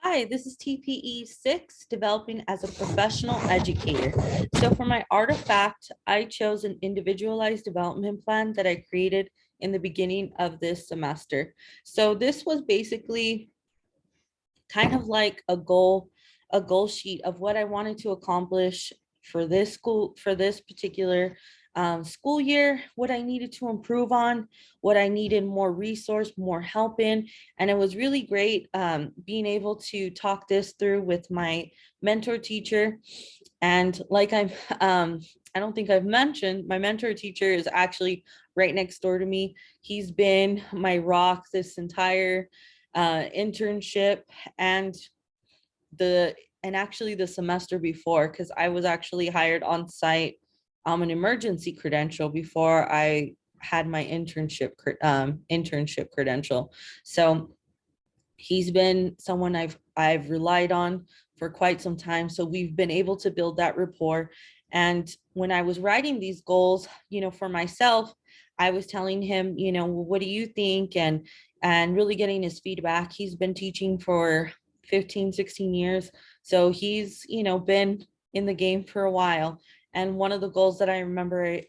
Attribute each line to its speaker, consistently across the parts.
Speaker 1: Hi, this is TPE 6, Developing as a Professional Educator. So for my artifact, I chose an individualized development plan that I created in the beginning of this semester. So this was basically kind of like a goal sheet of what I wanted to accomplish for this school, for this particular school year, what I needed to improve on, what I needed more resource, more help in. And it was really great being able to talk this through with my mentor teacher. And I don't think I've mentioned, my mentor teacher is actually right next door to me. He's been my rock this entire internship and the and actually the semester before, because I was actually hired on site an emergency credential before I had my internship credential. So he's been someone I've relied on for quite some time. So we've been able to build that rapport. And when I was writing these goals, for myself, I was telling him, well, what do you think? And really getting his feedback. He's been teaching for 15, 16 years. So he's, been in the game for a while. And one of the goals that I remember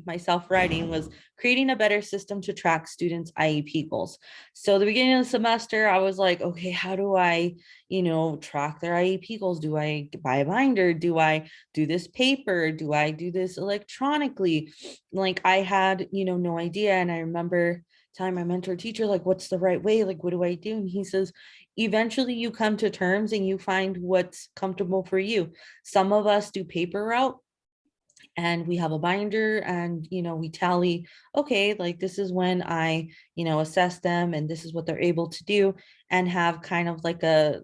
Speaker 1: myself writing was creating a better system to track students' IEP goals. So the beginning of the semester, I was like, okay, how do I, track their IEP goals? Do I buy a binder? Do I do this paper? Do I do this electronically? Like I had, no idea. And I remember telling my mentor teacher, like, what's the right way? Like, what do I do? And he says, eventually you come to terms and you find what's comfortable for you. Some of us do paper route and we have a binder and we tally, okay, like this is when I assess them and this is what they're able to do, and have kind of like a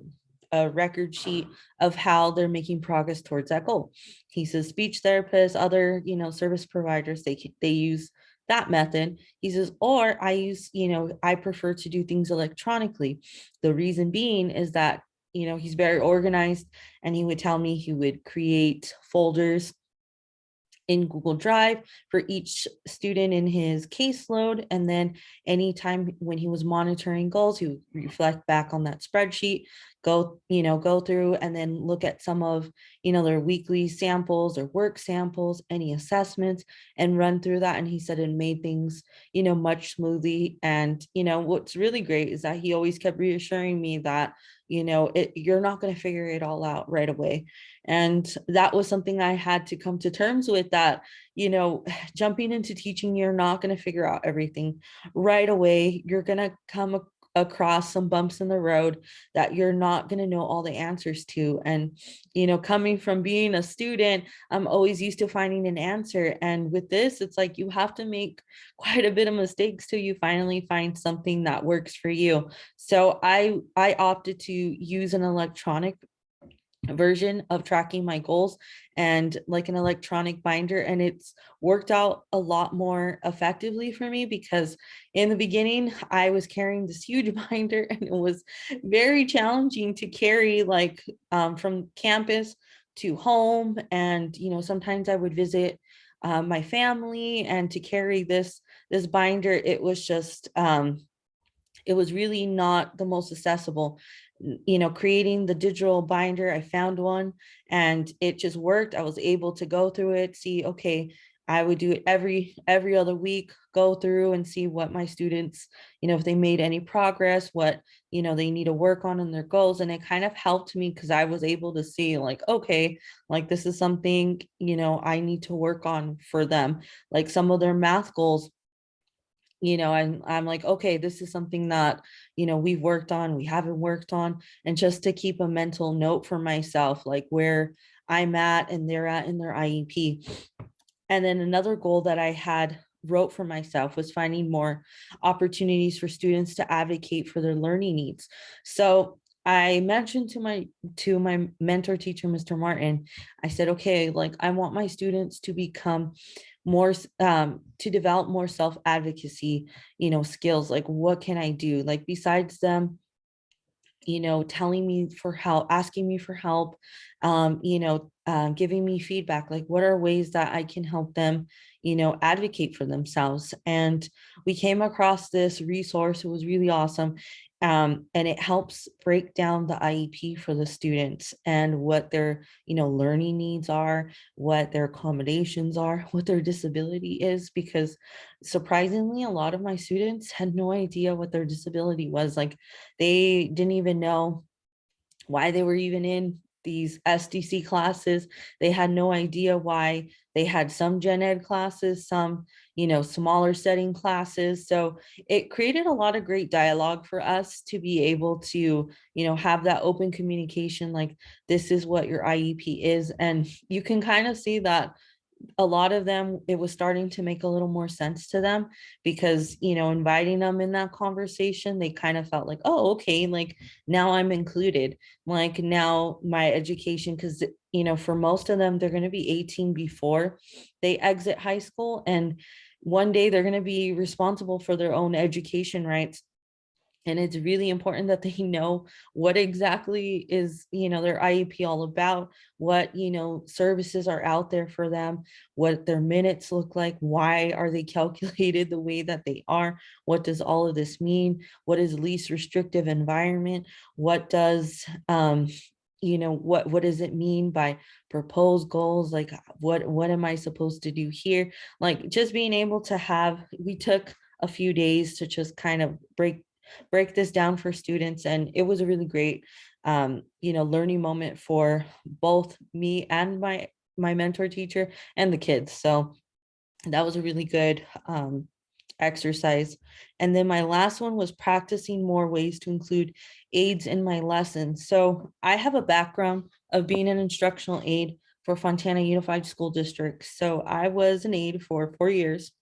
Speaker 1: record sheet of how they're making progress towards that goal. He says speech therapists, other service providers, they use that method. He says, or I use, I prefer to do things electronically. The reason being is that he's very organized, and he would tell me he would create folders in Google Drive for each student in his caseload. And then anytime when he was monitoring goals, he would reflect back on that spreadsheet, go through and then look at some of, their weekly samples or work samples, any assessments, and run through that. And he said it made things, much smoothly. And, what's really great is that he always kept reassuring me that, you're not going to figure it all out right away. And that was something I had to come to terms with, that, jumping into teaching, you're not going to figure out everything right away. You're going to come across some bumps in the road that you're not going to know all the answers to. And, coming from being a student, I'm always used to finding an answer. And with this, it's like you have to make quite a bit of mistakes till you finally find something that works for you. So I opted to use an electronic version of tracking my goals and like an electronic binder, and it's worked out a lot more effectively for me, because in the beginning I was carrying this huge binder and it was very challenging to carry, like from campus to home. And sometimes I would visit my family, and to carry this binder, it was just it was really not the most accessible. Creating the digital binder, I found one and it just worked. I was able to go through it, see, okay, I would do it every other week, go through and see what my students, if they made any progress, what they need to work on in their goals. And it kind of helped me because I was able to see, like, okay, like this is something I need to work on for them, like some of their math goals. I'm like, okay, this is something that, we've worked on, we haven't worked on. And just to keep a mental note for myself, like where I'm at and they're at in their IEP. And then another goal that I had wrote for myself was finding more opportunities for students to advocate for their learning needs. So I mentioned to my mentor teacher, Mr. Martin, I said, okay, like I want my students to become more to develop more self-advocacy, skills. Like what can I do? Like besides them telling me for help, asking me for help, giving me feedback, like what are ways that I can help them, advocate for themselves. And we came across this resource. It was really awesome. And it helps break down the IEP for the students and what their, learning needs are, what their accommodations are, what their disability is, because surprisingly, a lot of my students had no idea what their disability was. Like they didn't even know why they were even in these SDC classes. They had no idea why they had some gen ed classes, some, smaller setting classes. So it created a lot of great dialogue for us to be able to, have that open communication, like this is what your IEP is. And you can kind of see that a lot of them, it was starting to make a little more sense to them, because inviting them in that conversation, they kind of felt like, oh, okay, like now I'm included, like now my education, because for most of them, they're going to be 18 before they exit high school, and one day they're going to be responsible for their own education rights. And it's really important that they know what exactly is, their IEP all about, what, services are out there for them, what their minutes look like, why are they calculated the way that they are, what does all of this mean, what is least restrictive environment, what does, what does it mean by proposed goals, like what am I supposed to do here, like just being able to have, we took a few days to just kind of break this down for students. And it was a really great, learning moment for both me and my mentor teacher and the kids. So that was a really good exercise. And then my last one was practicing more ways to include aids in my lessons. So I have a background of being an instructional aide for Fontana Unified School District. So I was an aide for 4 years,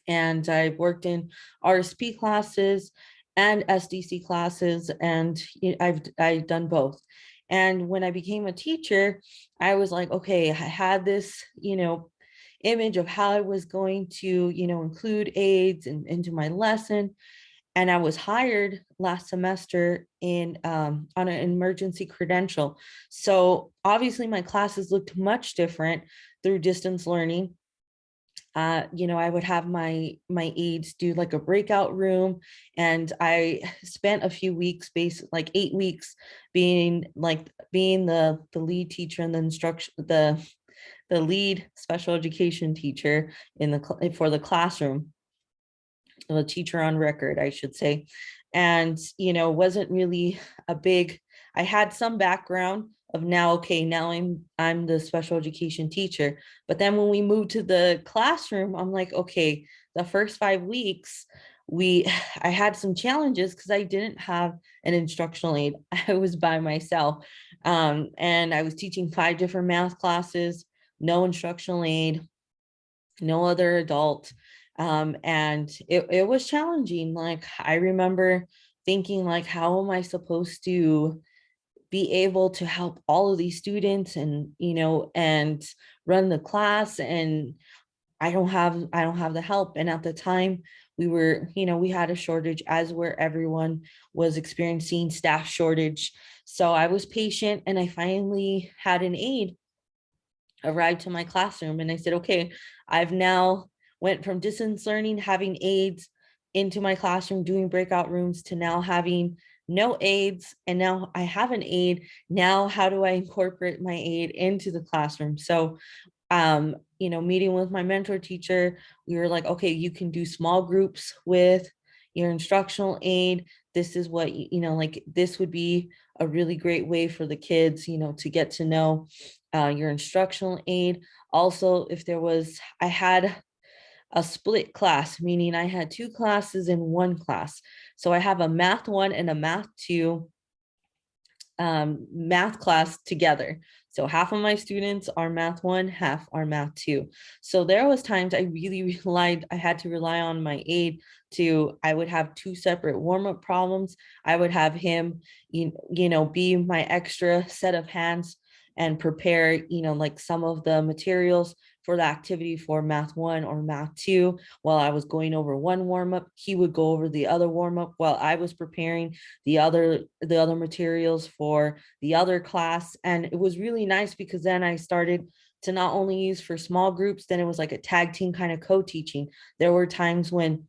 Speaker 1: and I worked in RSP classes and SDC classes, and I've done both. And when I became a teacher, I was like, okay, I had this, image of how I was going to, include aids into my lesson. And I was hired last semester in on an emergency credential. So obviously my classes looked much different through distance learning. I would have my aides do like a breakout room, and I spent a few weeks, like 8 weeks, being the lead teacher and the instruction the lead special education teacher for the classroom, the teacher on record, I should say. And wasn't really a big, I had some background of now, okay, now I'm the special education teacher. But then when we moved to the classroom, I'm like, okay, the first 5 weeks, we I had some challenges because I didn't have an instructional aide. I was by myself. And I was teaching 5 different math classes, no instructional aide, no other adult. And it was challenging. Like I remember thinking, like, how am I supposed to be able to help all of these students and and run the class, and I don't have the help. And at the time we had a shortage, as where everyone was experiencing staff shortage. So I was patient, and I finally had an aide arrived to my classroom, and I said, okay, I've now went from distance learning, having aides, into my classroom doing breakout rooms, to now having no aides, and now I have an aide. Now how do I incorporate my aide into the classroom? So meeting with my mentor teacher, we were like, okay, you can do small groups with your instructional aide. This is what like this would be a really great way for the kids to get to know your instructional aide. Also, if there was, I had a split class, meaning I had 2 classes in one class. So I have a math 1 and a math 2 math class together. So half of my students are math 1, half are math 2. So there was times I really I had to rely on my aide I would have 2 separate warm-up problems. I would have him, be my extra set of hands and prepare, like some of the materials for the activity for math 1 or math 2. While I was going over one warm-up, he would go over the other warm-up while I was preparing the other materials for the other class. And it was really nice because then I started to not only use for small groups, then it was like a tag team kind of co-teaching. There were times when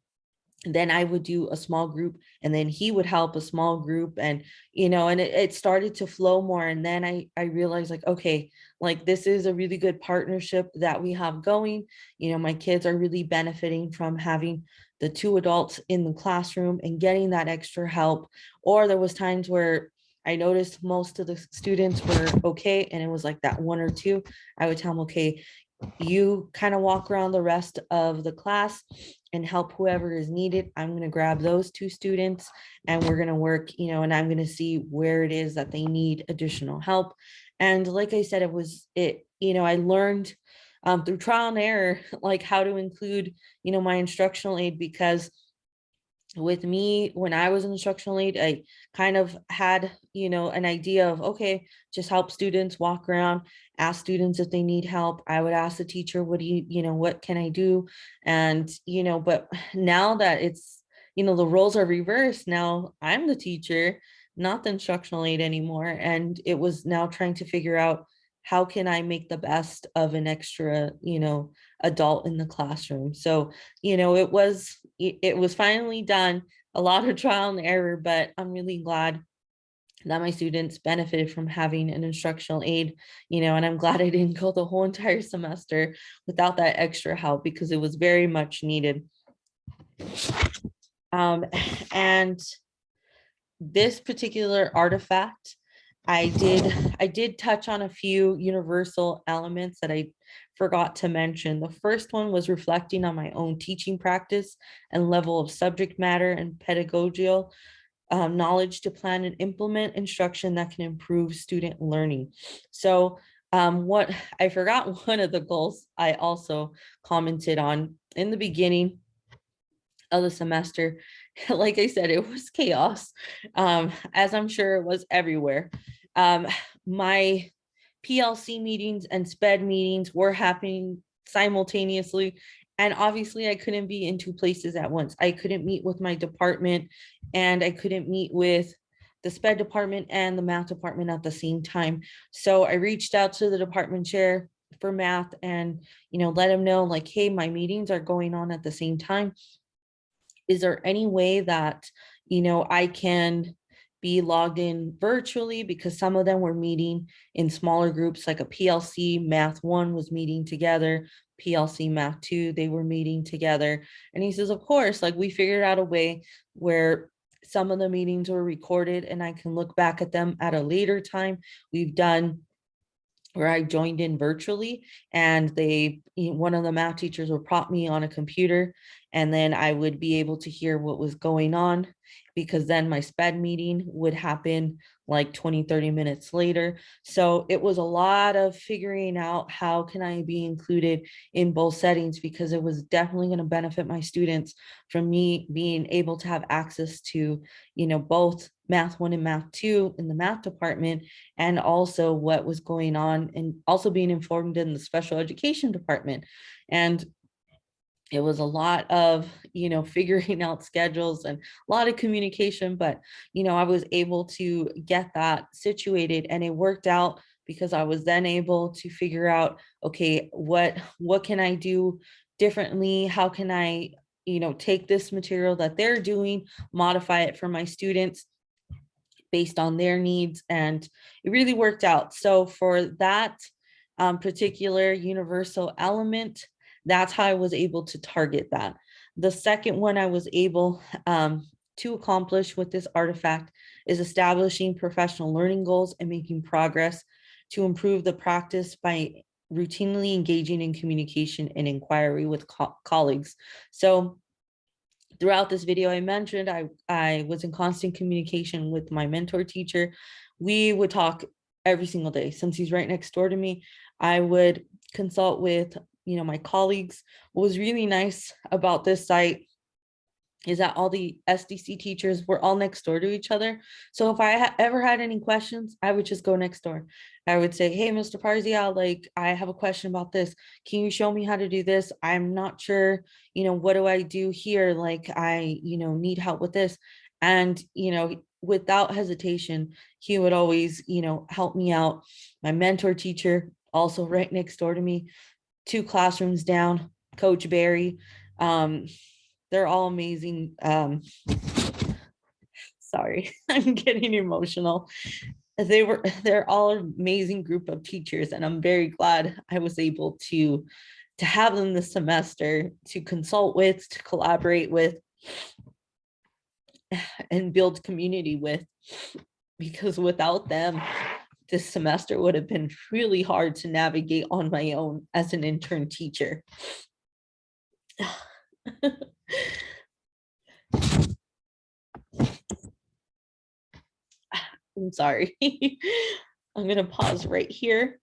Speaker 1: then I would do a small group and then he would help a small group, and and it started to flow more. And then I realized, like, okay, like this is a really good partnership that we have going. My kids are really benefiting from having the two adults in the classroom and getting that extra help. Or there was times where I noticed most of the students were okay, and it was like that one or two, I would tell them, okay, you kind of walk around the rest of the class and help whoever is needed. I'm going to grab those two students and we're going to work, and I'm going to see where it is that they need additional help. And like I said, I learned through trial and error, like how to include, my instructional aid, because with me, when I was an instructional aide, I kind of had, an idea of, okay, just help students walk around, ask students if they need help. I would ask the teacher, what can I do? And, but now that it's, the roles are reversed, now I'm the teacher, not the instructional aide anymore. And it was now trying to figure out, how can I make the best of an extra, adult in the classroom? So, it was finally done, a lot of trial and error, but I'm really glad that my students benefited from having an instructional aid, and I'm glad I didn't go the whole entire semester without that extra help, because it was very much needed. And this particular artifact, I did touch on a few universal elements that I forgot to mention. The first one was reflecting on my own teaching practice and level of subject matter and pedagogical knowledge to plan and implement instruction that can improve student learning. So what I forgot, one of the goals I also commented on in the beginning of the semester. Like I said, it was chaos, as I'm sure it was everywhere. My PLC meetings and SPED meetings were happening simultaneously. And obviously, I couldn't be in two places at once. I couldn't meet with my department, and I couldn't meet with the SPED department and the math department at the same time. So I reached out to the department chair for math and, let him know, like, hey, my meetings are going on at the same time. Is there any way that, I can be logged in virtually? Because some of them were meeting in smaller groups, like a PLC Math 1 was meeting together, PLC Math 2, they were meeting together. And he says, of course, like, we figured out a way where some of the meetings were recorded and I can look back at them at a later time. We've done where I joined in virtually, and one of the math teachers would prop me on a computer, and then I would be able to hear what was going on, because then my SPED meeting would happen like 20-30 minutes later. So it was a lot of figuring out, how can I be included in both settings, because it was definitely going to benefit my students from me being able to have access to, both math 1 and math 2 in the math department, and also what was going on, and also being informed in the special education department. And it was a lot of, figuring out schedules and a lot of communication, but, I was able to get that situated, and it worked out, because I was then able to figure out, okay, what can I do differently? How can I, take this material that they're doing, modify it for my students based on their needs, and it really worked out. So for that particular universal element, that's how I was able to target that. The second one I was able to accomplish with this artifact is establishing professional learning goals and making progress to improve the practice by routinely engaging in communication and inquiry with colleagues. So throughout this video, I mentioned I was in constant communication with my mentor teacher. We would talk every single day. Since he's right next door to me, I would consult with, my colleagues. What was really nice about this site is that all the SDC teachers were all next door to each other. So if I ever had any questions, I would just go next door. I would say, hey, Mr. Parzia, like, I have a question about this. Can you show me how to do this? I'm not sure, what do I do here? Like, I, need help with this. And, without hesitation, he would always, help me out. My mentor teacher, also right next door to me, 2 classrooms down, Coach Barry. They're all amazing. Sorry, I'm getting emotional. They're all an amazing group of teachers, and I'm very glad I was able to have them this semester to consult with, to collaborate with, and build community with, because without them, this semester would have been really hard to navigate on my own as an intern teacher. I'm sorry. I'm going to pause right here.